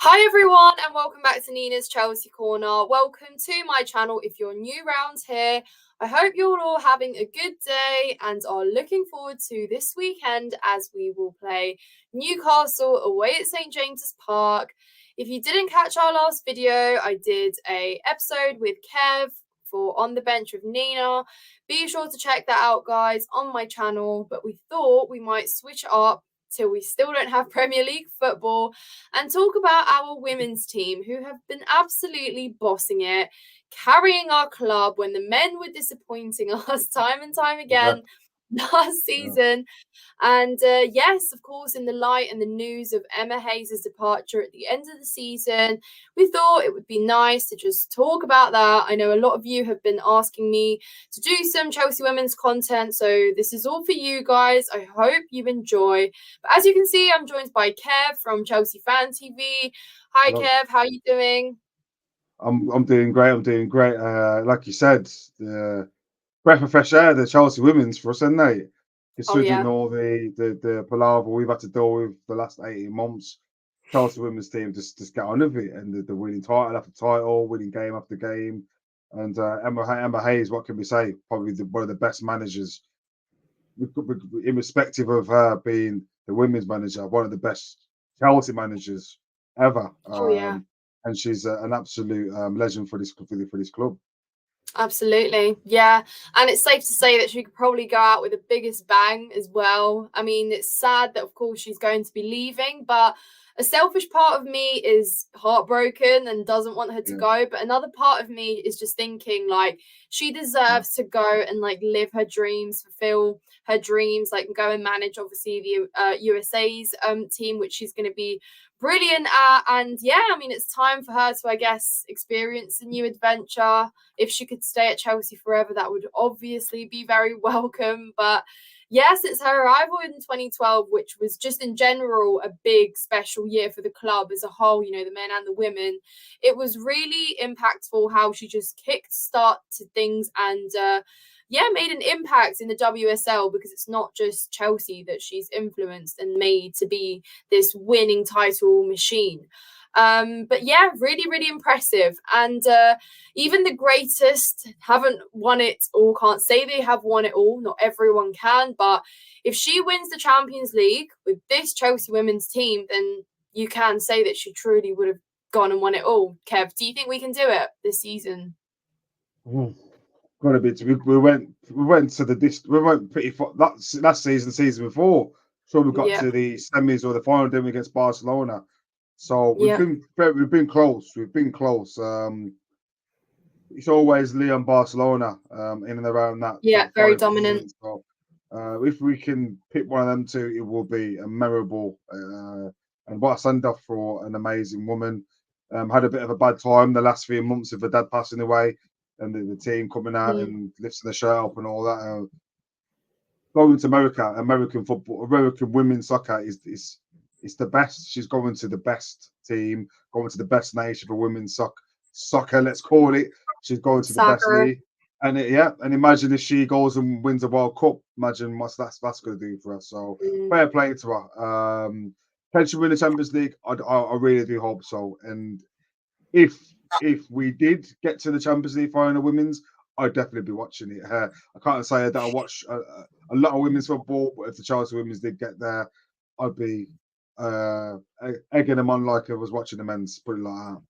Hi everyone and welcome back to Nina's Chelsea Corner. Welcome to my channel if you're new round here. I hope you're all having a good day and are looking forward to this weekend as we will play Newcastle away at St James's Park. If you didn't catch our last video, I did an episode with Kev for On the Bench with Nina. Be sure to check that out, guys, on my channel. But we thought we might switch it up till we still don't have Premier League football and talk about our women's team who have been absolutely bossing it, carrying our club when the men were disappointing us time and time again last season. And yes, of course, in the light and the news of Emma Hayes' departure at the end of the season, we thought it would be nice to just talk about that. I know a lot of you have been asking me to do some Chelsea women's content, so this is all for you guys. I hope you enjoy. But as you can see, I'm joined by Kev from Chelsea Fan TV. Hi, Hello. Kev. How are you doing? I'm doing great. I'm doing great. Like you said, the breath of fresh air, the Chelsea women's for us, isn't they? Oh, Considering yeah. all the palaver we've had to deal with the last 18 months, Chelsea women's team just get on with it, and the winning title after title, winning game after game, and Emma Hayes, what can we say? Probably one of the best managers, irrespective of her being the women's manager, one of the best Chelsea managers ever. Oh, yeah. And she's an absolute legend for this club. Absolutely. Yeah. And it's safe to say that she could probably go out with the biggest bang as well. I mean, it's sad that, of course, she's going to be leaving, but a selfish part of me is heartbroken and doesn't want her to Yeah, go. But another part of me is just thinking, like, she yeah, deserves to go and, like, live her dreams, fulfill her dreams, like, go and manage, obviously, the USA's team, which she's going to be brilliant at. And yeah, I mean, it's time for her to, I guess, experience a new adventure. If she could stay at Chelsea forever, that would obviously be very welcome. But yes, it's her arrival in 2012, which was just in general a big special year for the club as a whole, you know, the men and the women. It was really impactful how she just kicked start to things and yeah, made an impact in the WSL because it's not just Chelsea that she's influenced and made to be this winning title machine. But yeah, really, really impressive. And even the greatest haven't won it all, can't say they have won it all. Not everyone can. But if she wins the Champions League with this Chelsea women's team, then you can say that she truly would have gone and won it all. Kev, do you think we can do it this season? got a bit. We went to we went pretty far last season before. So we got Yeah, to the semis or the final, then against Barcelona. So yeah, we've been close. We've been close. It's always Leon Barcelona in and around yeah, that very final dominant. tournament. So if we can pick one of them two, it will be a memorable and what a send off for an amazing woman. Had a bit of a bad time the last few months of her dad passing away, and the team coming out Mm, and lifting the shirt up and all that. Going to America, American football, American women's soccer is it's the best. She's going to the best team, going to the best nation for women's soccer. Let's call it. She's going to the best soccer. league, and yeah, and imagine if she goes and wins a World Cup. Imagine what that's going to do for us. So Mm, fair play to her. Can she win the Champions League? I really do hope so. And if if we did get to the Champions League final, women's, I'd definitely be watching it. I can't say that I watch a lot of women's football, but if the Chelsea women's did get there, I'd be egging them on like I was watching the men's. Put it like that.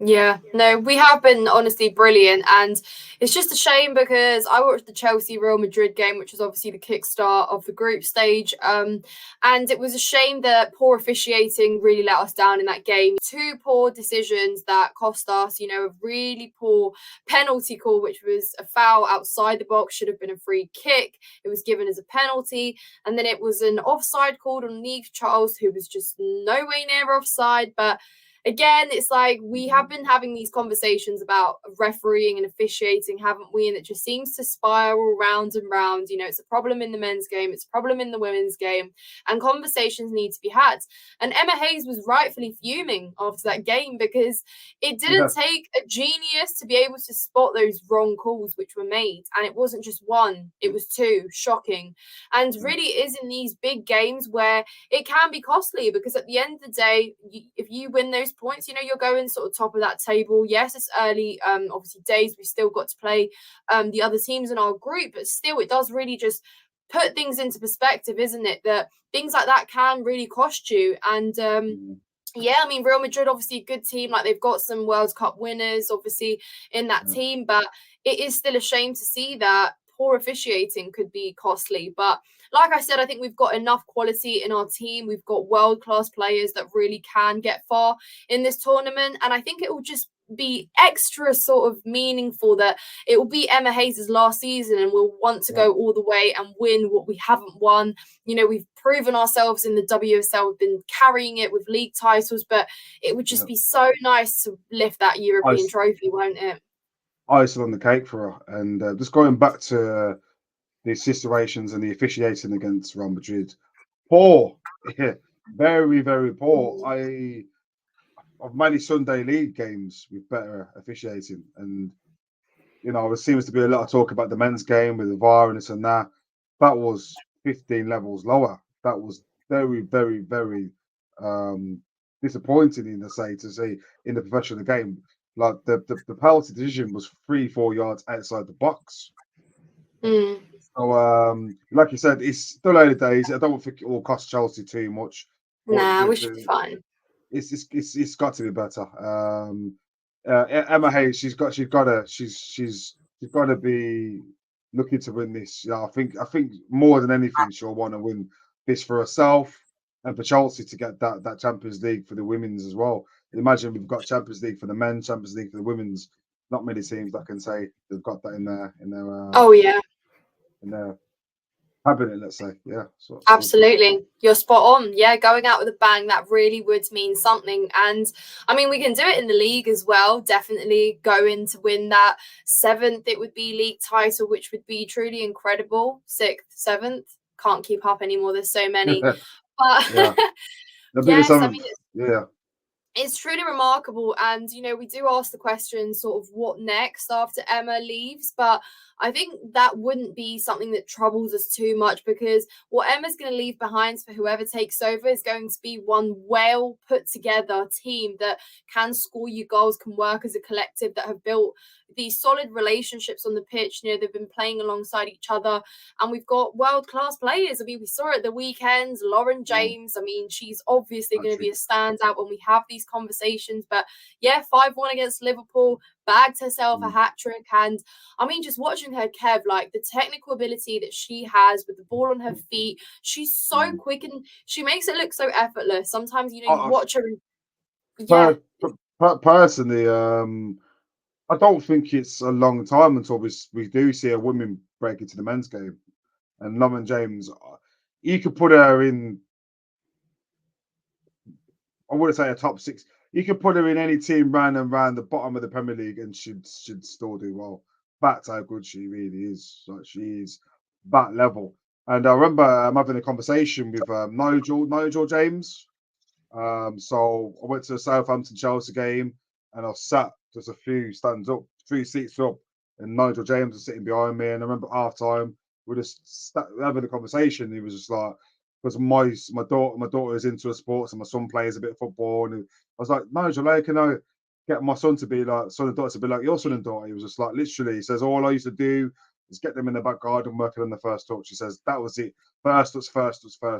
Yeah, no, we have been honestly brilliant, and it's just a shame because I watched the Chelsea Real Madrid game, which was obviously the kickstart of the group stage, and it was a shame that poor officiating really let us down in that game. Two poor decisions that cost us, you know, a really poor penalty call, which was a foul outside the box, should have been a free kick. It was given as a penalty, and then it was an offside called on Neve Charles, who was just no way near offside, but again, it's like we have been having these conversations about refereeing and officiating, haven't we? And it just seems to spiral round and round. You know, it's a problem in the men's game, it's a problem in the women's game, and conversations need to be had. And Emma Hayes was rightfully fuming after that game because it didn't take a genius to be able to spot those wrong calls which were made. And it wasn't just one, it was two. Shocking. And really, it is in these big games where it can be costly because at the end of the day, if you win those points, you know, you're going sort of top of that table. Yes, it's early, obviously days. We've still got to play the other teams in our group, but still, it does really just put things into perspective, isn't it? That things like that can really cost you. And Mm, yeah, I mean, Real Madrid, obviously a good team. Like, they've got some World Cup winners, obviously, in that yeah, team. But it is still a shame to see that poor officiating could be costly. But like I said, I think we've got enough quality in our team. We've got world-class players that really can get far in this tournament. And I think it will just be extra sort of meaningful that it will be Emma Hayes' last season and we'll want to yeah. go all the way and win what we haven't won. You know, we've proven ourselves in the WSL. We've been carrying it with league titles, but it would just Yeah. be so nice to lift that European Ice, trophy, won't it? icing on the cake for her. And just going back to the situations and the officiating against Real Madrid, poor, yeah, very, very poor. Mm. I've managed Sunday league games with better officiating, and you know, there seems to be a lot of talk about the men's game with the VAR and this and that. That was 15 levels lower. That was very, very, very um, disappointing in the say to see in the professional game. Like the penalty decision was 3, 4 yards outside the box. Mm. So like you said, it's still early days. I don't think it will cost Chelsea too much, but Nah, we should be fine. it's got to be better. Emma Hayes, she's got to be looking to win this. Yeah, I think more than anything, she'll want to win this for herself and for Chelsea to get that Champions League for the women's as well. Imagine we've got Champions League for the men, Champions League for the women's. Not many teams that can say they've got that Oh, yeah. in their cabinet. Let's say, yeah. So Absolutely. You're spot on. Yeah, going out with a bang, that really would mean something. And I mean, we can do it in the league as well. Definitely going to win that seventh, it would be league title, which would be truly incredible. Sixth, seventh, can't keep up anymore. There's so many. But yeah, they'll be the yes, I seventh. mean, Yeah. it's truly remarkable. And, you know, we do ask the question sort of what next after Emma leaves, but I think that wouldn't be something that troubles us too much because what Emma's going to leave behind for whoever takes over is going to be one well put together team that can score you goals, can work as a collective, that have built these solid relationships on the pitch. You know, they've been playing alongside each other and we've got world class players. I mean, we saw it at the weekends. Lauren Wow. James, I mean, she's obviously going to be Patrick. a standout when we have these conversations. But yeah, 5-1 against Liverpool, bagged herself a Mm, hat trick. And I mean, just watching her, Kev, like the technical ability that she has with the ball on her feet, she's so mm. quick and she makes it look so effortless. Sometimes, you know, you Uh, watch her and yeah, per, personally, I don't think it's a long time until we do see a woman break into the men's game. And Lauren James, you could put her in. I wouldn't say a top six. You could put her in any team round and round the bottom of the Premier League, and should still do well. That's how good she really is. Like she is that level. And I remember having a conversation with Nigel James. So I went to the Southampton Chelsea game, and I was sat just a few stands up, 3 seats up, and Nigel James was sitting behind me. And I remember half time we just having a conversation. He was just like, because my daughter is into sports, and my son plays a bit of football, and I was like, Nigel, how can I get my son to be like son and daughter to be like your son and daughter? He was just like, literally, he says all I used to do is get them in the back garden working on the first touch. He says that was it, first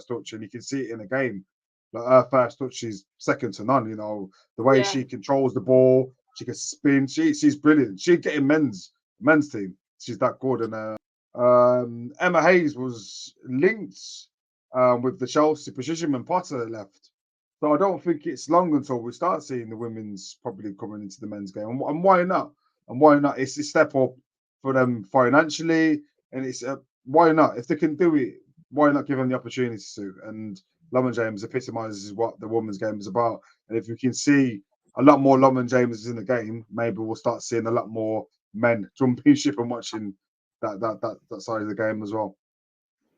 touch, and you can see it in the game. Like her first touch, she's second to none. You know the way yeah. she controls the ball, she can spin. She's brilliant. She'd get in men's team. She's that good. And Emma Hayes was linked with the Chelsea position when Potter left. So I don't think it's long until we start seeing the women's probably coming into the men's game. And why not? And why not? It's a step up for them financially, and it's why not? If they can do it, why not give them the opportunity to? And Lauren James epitomizes what the women's game is about. And if we can see a lot more Lauren James in the game, maybe we'll start seeing a lot more men jumping ship and watching that side of the game as well.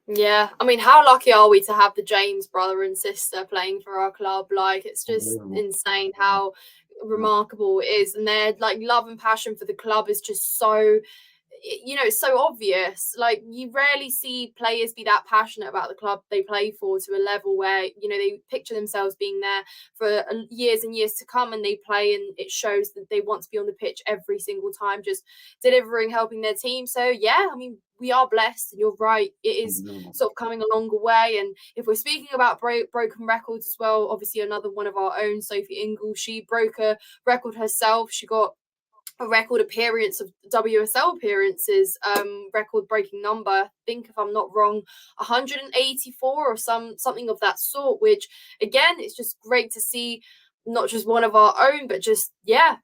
Yeah, I mean, how lucky are we to have the James brother and sister playing for our club? Like, it's just Unbelievable. insane Yeah. how Yeah. remarkable it is, and their like love and passion for the club is just so it's so obvious. Like, you rarely see players be that passionate about the club they play for to a level where, they picture themselves being there for years and years to come, and they play, and it shows that they want to be on the pitch every single time, just delivering, helping their team. So yeah, I mean, we are blessed, and you're right, it is sort of coming a longer way. And if we're speaking about broken records as well, obviously another one of our own, Sophie Ingle, she broke a record herself. She got a record appearance of WSL appearances, record breaking number. I think, if I'm not wrong, 184 or something of that sort, which again, it's just great to see, not just one of our own, but just a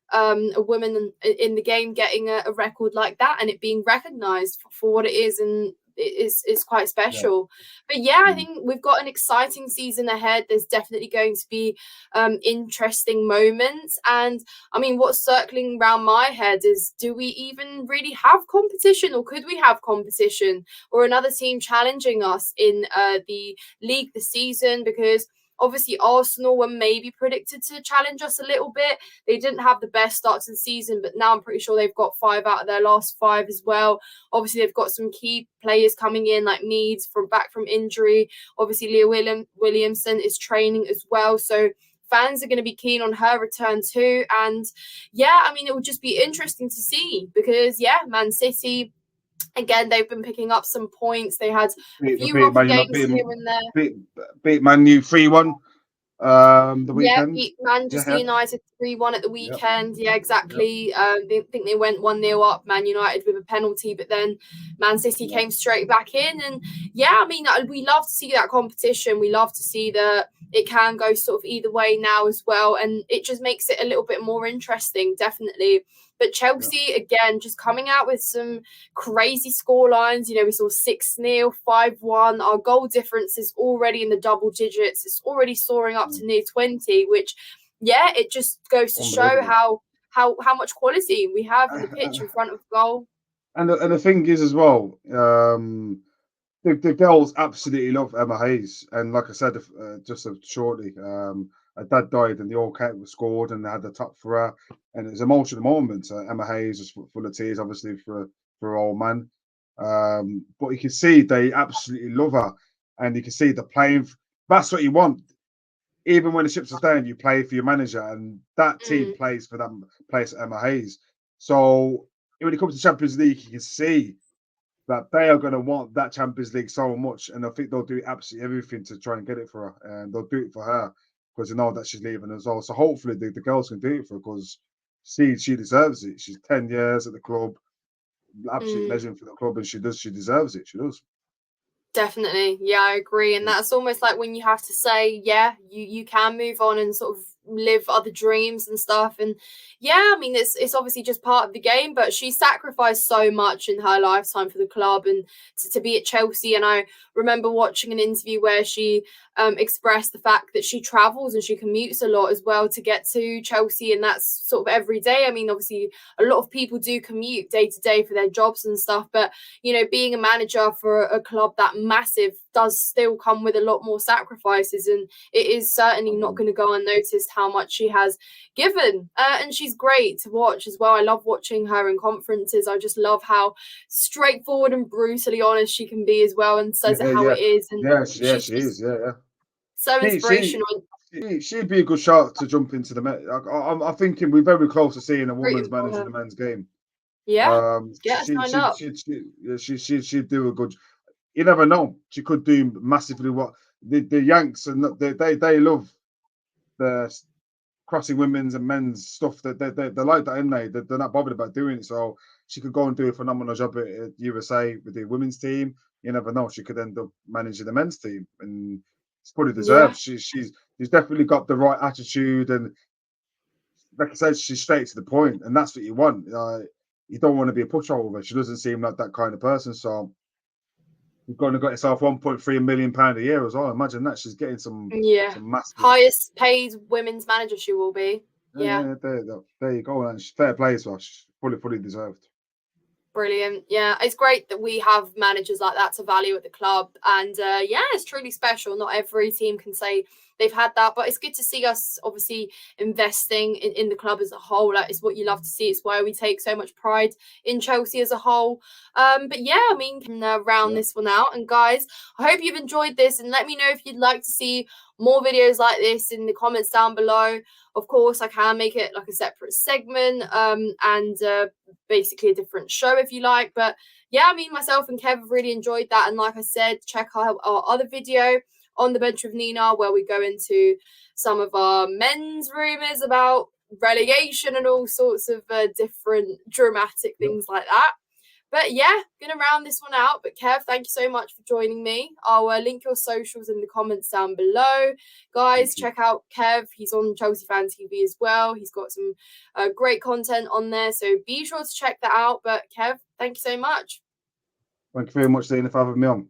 woman in the game getting a record like that, and it being recognized for what it is. And it's quite special. But I think we've got an exciting season ahead. There's definitely going to be interesting moments. And I mean, what's circling around my head is, do we even really have competition, or could we have competition, or another team challenging us in the league this season? Because obviously Arsenal were maybe predicted to challenge us a little bit. They didn't have the best start to the season, but now I'm pretty sure they've got 5 out of their last 5 as well. Obviously, they've got some key players coming in, like Meads back from injury. Obviously, Leah Williamson is training as well. So fans are going to be keen on her return too. And I mean, it would just be interesting to see, because Man City, again, they've been picking up some points. They had a few rocky games here and there. Beat Man U 3-1 the weekend. Beat Manchester United 3-1 at the weekend. Exactly. They think they went 1-0 up, Man United, with a penalty, but then Man City came straight back in. And I mean, we love to see that competition. We love to see that it can go sort of either way now as well, and it just makes it a little bit more interesting, definitely. But Chelsea, again, just coming out with some crazy score lines. We saw 6-0, 5-1. Our goal difference is already in the double digits. It's already soaring up to near 20, which, it just goes to show how much quality we have in the pitch in front of goal. And the thing is as well, the girls absolutely love Emma Hayes. And like I said, just shortly, her dad died, and they all scored, and they had the top for her, and it was emotional moment. Emma Hayes was full of tears, obviously, for her old man. But you can see they absolutely love her, and you can see the playing. That's what you want. Even when the chips are down, you play for your manager, and that team plays for them, plays for Emma Hayes. So when it comes to Champions League, you can see that they are going to want that Champions League so much, and I think they'll do absolutely everything to try and get it for her, and they'll do it for her because they know that she's leaving as well. So hopefully the girls can do it for her, because she deserves it. She's 10 years at the club, absolute legend for the club, and she deserves it. She does. Definitely. I agree. And that's almost like when you have to say, you can move on and sort of live other dreams and stuff. And I mean, it's obviously just part of the game, but she sacrificed so much in her lifetime for the club and to be at Chelsea. And I remember watching an interview where she expressed the fact that she travels and she commutes a lot as well to get to Chelsea, and that's sort of every day. I mean, obviously a lot of people do commute day to day for their jobs and stuff, but being a manager for a club that massive does still come with a lot more sacrifices, and it is certainly not going to go unnoticed how much she has given. And she's great to watch as well. I love watching her in conferences. I just love how straightforward and brutally honest she can be as well, and says it how it is. And she is. So inspirational. She'd be a good shot to jump into the men. I'm thinking we're very close to seeing a woman's managing the men's game. She'd do a good. You never know. She could do massively what the Yanks, and they love the crossing women's and men's stuff. They like that, ain't they? They're not bothered about doing it. So she could go and do a phenomenal job at USA with the women's team. You never know. She could end up managing the men's team, and it's probably deserved. She's definitely got the right attitude, and like I said, she's straight to the point, and that's what you want. You don't want to be a pushover. She doesn't seem like that kind of person. So you've got yourself £1.3 million a year as well. Imagine that. She's getting some massive, highest paid women's manager she will be. There you go. And fair play as well. She's fully deserved. Brilliant. Yeah, it's great that we have managers like that to value at the club. And yeah, it's truly special. Not every team can say they've had that, but it's good to see us obviously investing in the club as a whole. Like, it's what you love to see. It's why we take so much pride in Chelsea as a whole. But yeah, I mean, can round this one out. And guys, I hope you've enjoyed this, and let me know if you'd like to see more videos like this in the comments down below. Of course, I can make it like a separate segment and basically a different show if you like. But yeah, I mean, myself and Kev have really enjoyed that. And like I said, check out our other video on the bench with Nina, where we go into some of our men's rumours about relegation and all sorts of different dramatic things like that. But yeah, gonna round this one out. But Kev, thank you so much for joining me. I'll link your socials in the comments down below. Guys, check out Kev. He's on Chelsea Fan TV as well. He's got some great content on there, so be sure to check that out. But Kev, thank you so much. Thank you very much, Dana, for having me on.